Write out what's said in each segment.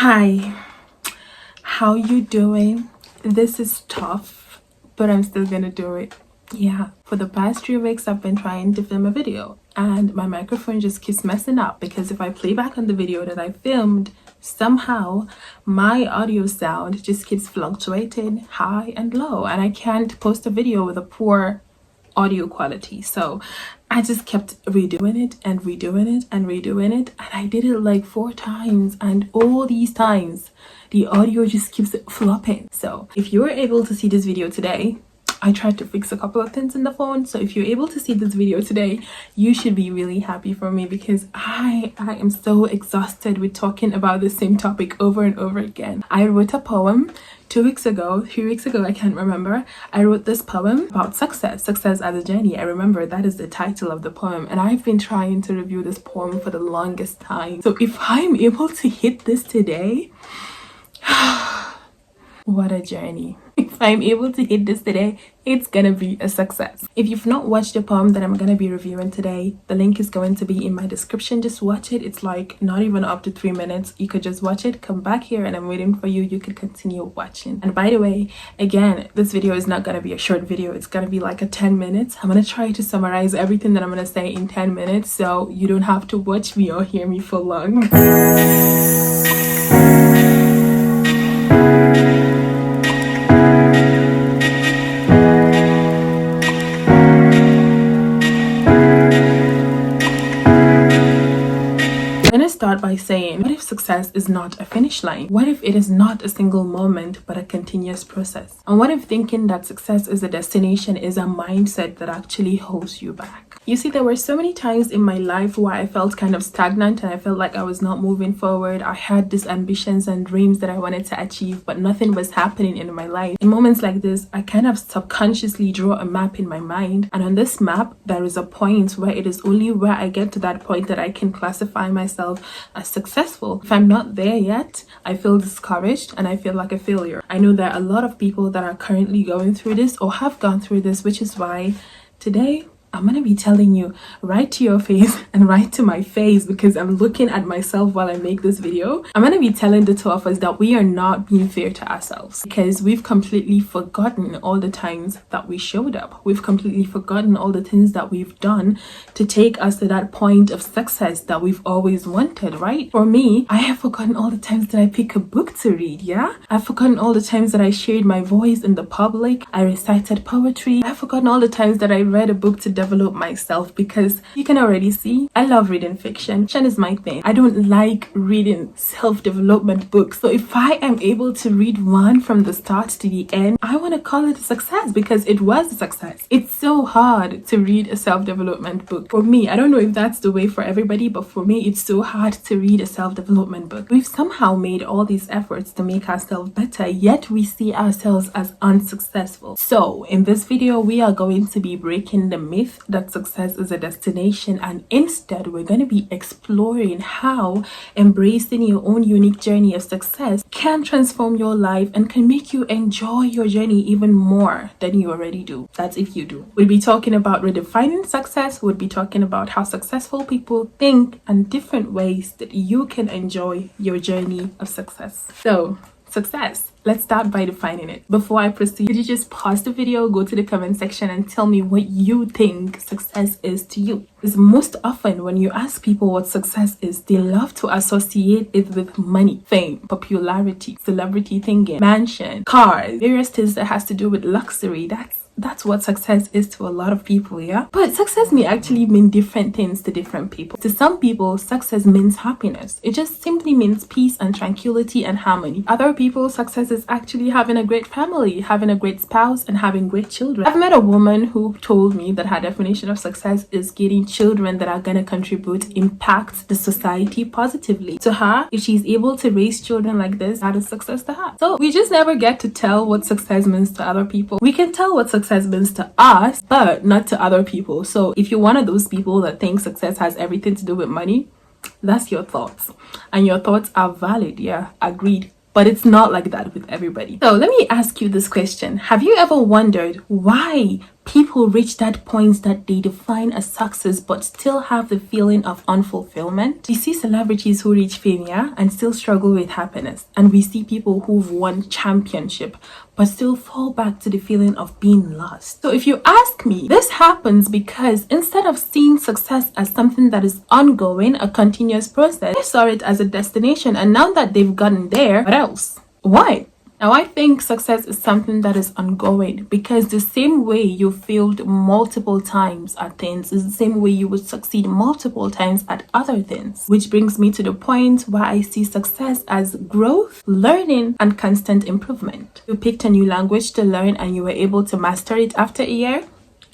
Hi, how you doing? This is tough, but I'm still gonna do it. Yeah, for the past 3 weeks I've been trying to film a video and my microphone just keeps messing up because if I play back on the video that I filmed, somehow my audio sound just keeps fluctuating high and low and I can't post a video with a poor audio quality. So I just kept redoing it and redoing it and redoing it, and I did it like 4 times, and all these times the audio just keeps flopping. So if you were able to see this video today, I tried to fix a couple of things in the phone. So if you're able to see this video today, you should be really happy for me because I am so exhausted with talking about the same topic over and over again. I wrote a poem 2 weeks ago, 3 weeks ago, I can't remember. I wrote this poem about success as a journey. I remember that is the title of the poem, and I've been trying to review this poem for the longest time. So if I'm able to hit this today, what a journey. If I'm able to hit this today, it's gonna be a success. If you've not watched the poem that I'm gonna be reviewing today, the link is going to be in my description. Just watch it. It's like not even up to 3 minutes. You could just watch it, come back here, and I'm waiting for you. You could continue watching. And by the way, again, this video is not gonna be a short video. It's gonna be like a 10 minutes. I'm gonna try to summarize everything that I'm gonna say in 10 minutes so you don't have to watch me or hear me for long. Start by saying, what if success is not a finish line? What if it is not a single moment but a continuous process? And what if thinking that success is a destination is a mindset that actually holds you back? You see, there were so many times in my life where I felt kind of stagnant and I felt like I was not moving forward. I had these ambitions and dreams that I wanted to achieve, but nothing was happening in my life. In moments like this, I kind of subconsciously draw a map in my mind, and on this map there is a point where it is only where I get to that point that I can classify myself as successful. If I'm not there yet, I feel discouraged and I feel like a failure. I know there are a lot of people that are currently going through this or have gone through this, which is why today I'm gonna be telling you right to your face and right to my face, because I'm looking at myself while I make this video. I'm gonna be telling the two of us that we are not being fair to ourselves because we've completely forgotten all the times that we showed up. We've completely forgotten all the things that we've done to take us to that point of success that we've always wanted, right? For me, I have forgotten all the times that I pick a book to read, yeah? I've forgotten all the times that I shared my voice in the public. I recited poetry. I've forgotten all the times that I read a book to develop myself, because you can already see I love reading fiction. Fiction is my thing. I don't like reading self-development books. So if I am able to read one from the start to the end, I want to call it a success because it was a success. It's so hard to read a self-development book. For me, I don't know if that's the way for everybody, but for me, it's so hard to read a self-development book. We've somehow made all these efforts to make ourselves better, yet we see ourselves as unsuccessful. So in this video, we are going to be breaking the myth that success is a destination, and instead we're going to be exploring how embracing your own unique journey of success can transform your life and can make you enjoy your journey even more than you already do. That's if you do. We'll be talking about redefining success. We'll be talking about how successful people think and different ways that you can enjoy your journey of success. So success, let's start by defining it. Before I proceed, could you just pause the video, go to the comment section and tell me what you think success is to you? Because most often when you ask people what success is, they love to associate it with money, fame, popularity, celebrity thinking, mansion, cars, various things that has to do with luxury. That's what success is to a lot of people, yeah? But success may actually mean different things to different people. To some people, success means happiness. It just simply means peace and tranquility and harmony. Other people, success is actually having a great family, having a great spouse, and having great children. I've met a woman who told me that her definition of success is getting children that are gonna contribute, impact the society positively. To her, if she's able to raise children like this, that is success to her. So we just never get to tell what success means to other people. We can tell what success means to us, but not to other people. So if you're one of those people that think success has everything to do with money, that's your thoughts, and your thoughts are valid, yeah, agreed. But it's not like that with everybody. So let me ask you this question. Have you ever wondered why people reach that point that they define as success but still have the feeling of unfulfillment. We see celebrities who reach fame, yeah, and still struggle with happiness. And we see people who've won championship but still fall back to the feeling of being lost. So if you ask me, this happens because instead of seeing success as something that is ongoing, a continuous process, they saw it as a destination. And now that they've gotten there, what else? Why? Now, I think success is something that is ongoing, because the same way you failed multiple times at things is the same way you would succeed multiple times at other things. Which brings me to the point where I see success as growth, learning, and constant improvement. You picked a new language to learn and you were able to master it after a year.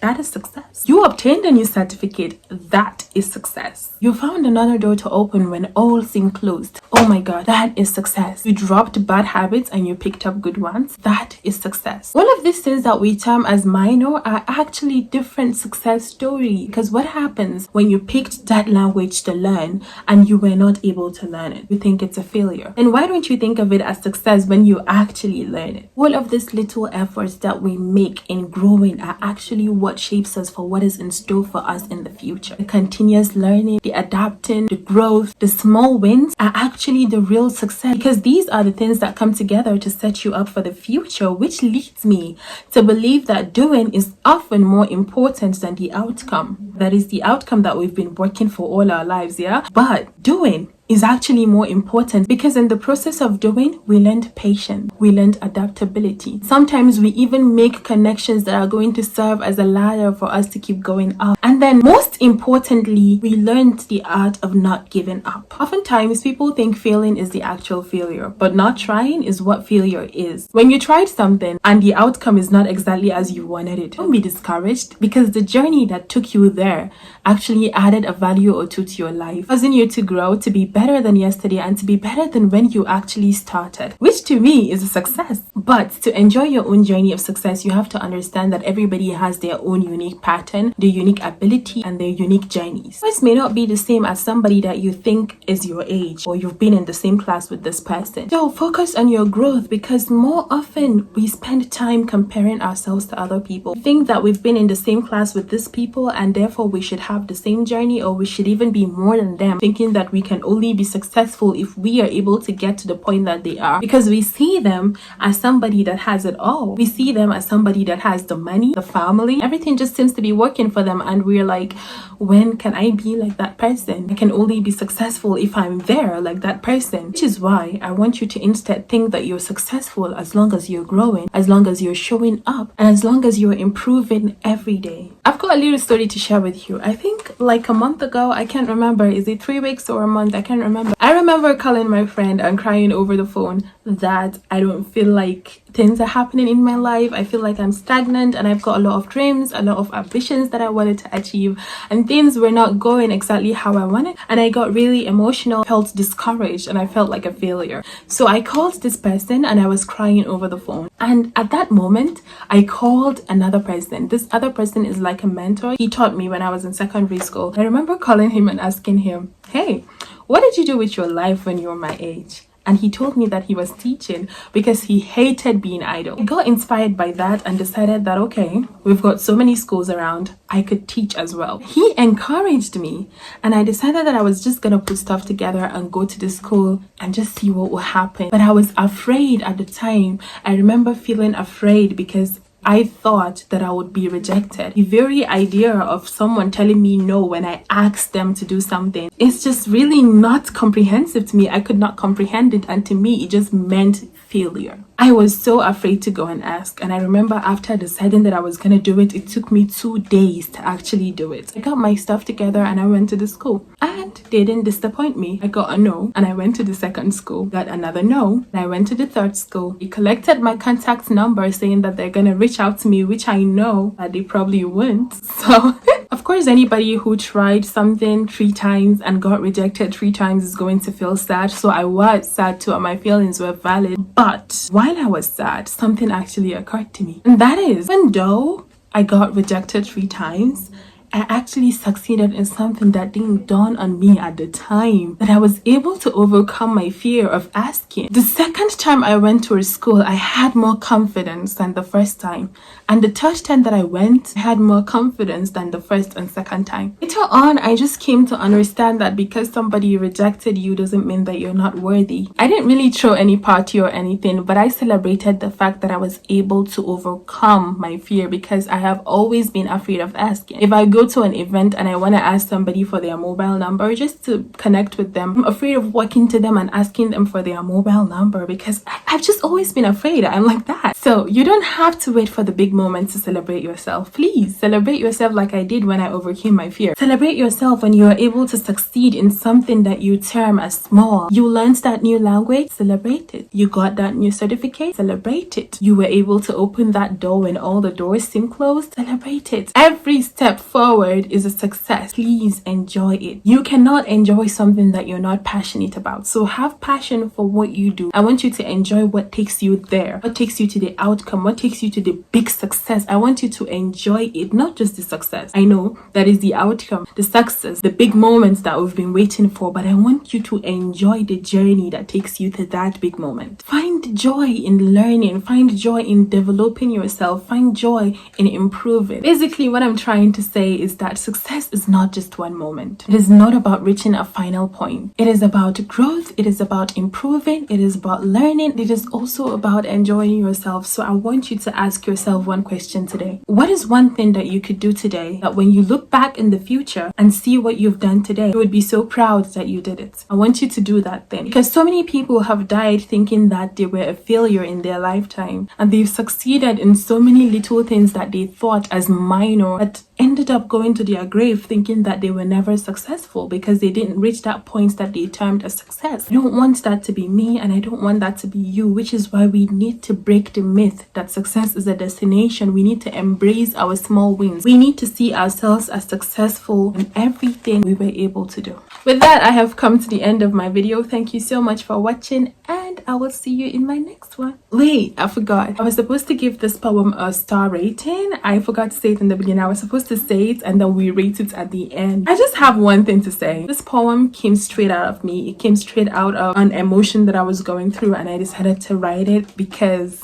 That is success. You obtained a new certificate. That is success. You found another door to open when all seemed closed. Oh my God, that is success. You dropped bad habits and you picked up good ones. That is success. All of these things that we term as minor are actually different success stories. Because what happens when you picked that language to learn and you were not able to learn it? You think it's a failure. Then why don't you think of it as success when you actually learn it? All of these little efforts that we make in growing are actually what shapes us for what is in store for us in the future. The continuous learning, the adapting, the growth, the small wins are actually the real success, because these are the things that come together to set you up for the future, which leads me to believe that doing is often more important than the outcome. That is the outcome that we've been working for all our lives, yeah? But doing is actually more important, because in the process of doing, we learned patience, we learned adaptability. Sometimes we even make connections that are going to serve as a ladder for us to keep going up. And then most importantly, we learned the art of not giving up. Oftentimes people think failing is the actual failure, but not trying is what failure is. When you tried something and the outcome is not exactly as you wanted it, don't be discouraged, because the journey that took you there actually added a value or two to your life, causing you to grow, to be better than yesterday, and to be better than when you actually started, which to me is a success. But to enjoy your own journey of success, you have to understand that everybody has their own unique pattern, their unique ability, and their unique journeys. Yours may not be the same as somebody that you think is your age, or you've been in the same class with this person. So focus on your growth, because more often we spend time comparing ourselves to other people. We think that we've been in the same class with these people and therefore we should have the same journey, or we should even be more than them, thinking that we can only be successful if we are able to get to the point that they are, because we see them as somebody that has it all. We see them as somebody that has the money, the family, everything just seems to be working for them, and we're like, when can I be like that person? I can only be successful if I'm there like that person. Which is why I want you to instead think that you're successful as long as you're growing, as long as you're showing up, and as long as you're improving every day. I've got a little story to share with you. I think like a month ago, I can't remember, is it 3 weeks or a month? I can't remember. I remember calling my friend and crying over the phone that I don't feel like things are happening in my life. I feel like I'm stagnant, and I've got a lot of dreams, a lot of ambitions that I wanted to achieve, and things were not going exactly how I wanted, and I got really emotional, felt discouraged, and I felt like a failure. So I called this person and I was crying over the phone, and at that moment I called another person. This other person is like a mentor. He taught me when I was in secondary school. I remember calling him and asking him, hey, what did you do with your life when you were my age? And he told me that he was teaching because he hated being idle. I got inspired by that and decided that, okay, we've got so many schools around, I could teach as well. He encouraged me, and I decided that I was just gonna put stuff together and go to the school and just see what would happen. But I was afraid at the time. I remember feeling afraid because I thought that I would be rejected. The very idea of someone telling me no when I asked them to do something, it's just really not comprehensive to me. I could not comprehend it, and to me it just meant failure. I was so afraid to go and ask, and I remember after deciding that I was gonna do it, it took me 2 days to actually do it. I got my stuff together and I went to the school, and they didn't disappoint me. I got a no, and I went to the second school, got another no, and I went to the third school. They collected my contact number saying that they're gonna reach out to me, which I know that they probably wouldn't. So of course, anybody who tried something 3 times and got rejected 3 times is going to feel sad. So I was sad too, and my feelings were valid. But while I was sad, something actually occurred to me. And that is, even though I got rejected 3 times, I actually succeeded in something that didn't dawn on me at the time, that I was able to overcome my fear of asking. The second time I went to a school, I had more confidence than the first time. And the third time that I went, I had more confidence than the first and second time. Later on, I just came to understand that because somebody rejected you doesn't mean that you're not worthy. I didn't really throw any party or anything, but I celebrated the fact that I was able to overcome my fear, because I have always been afraid of asking. If I go to an event and I want to ask somebody for their mobile number just to connect with them, I'm afraid of walking to them and asking them for their mobile number, because I've just always been afraid. I'm like that. So you don't have to wait for the big moment to celebrate yourself. Please celebrate yourself like I did when I overcame my fear. Celebrate yourself when you are able to succeed in something that you term as small. You learned that new language, celebrate it. You got that new certificate, celebrate it. You were able to open that door when all the doors seem closed, celebrate it. Every step forward is a success. Please enjoy it. You cannot enjoy something that you're not passionate about. So have passion for what you do. I want you to enjoy what takes you there, what takes you to the outcome, what takes you to the big success. I want you to enjoy it, not just the success. I know that is the outcome, the success, the big moments that we've been waiting for, but I want you to enjoy the journey that takes you to that big moment. Find joy in learning, find joy in developing yourself, find joy in improving. Basically, what I'm trying to say is that success is not just one moment. It is not about reaching a final point. It is about growth, it is about improving, it is about learning, it is also about enjoying yourself. So I want you to ask yourself one question today. What is one thing that you could do today that when you look back in the future and see what you've done today, you would be so proud that you did it? I want you to do that thing, because so many people have died thinking that they were a failure in their lifetime, and they've succeeded in so many little things that they thought as minor, but ended up going to their grave thinking that they were never successful because they didn't reach that point that they termed as success. I don't want that to be me, and I don't want that to be you, which is why we need to break the myth that success is a destination. We need to embrace our small wins. We need to see ourselves as successful in everything we were able to do. With that, I have come to the end of my video. Thank you so much for watching, and I will see you in my next one. Wait, I forgot. I was supposed to give this poem a star rating. I forgot to say it in the beginning. I was supposed to say it and then we rate it at the end. I just have one thing to say. This poem came straight out of me. It came straight out of an emotion that I was going through, and I decided to write it because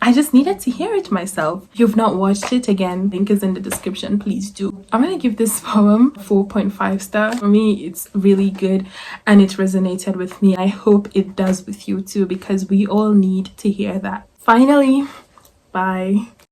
I just needed to hear it myself. If you've not watched it, again, link is in the description. Please do. I'm gonna give this poem 4.5 star. For me, it's really good and it resonated with me. I hope it does with you too, because we all need to hear that. Finally, bye.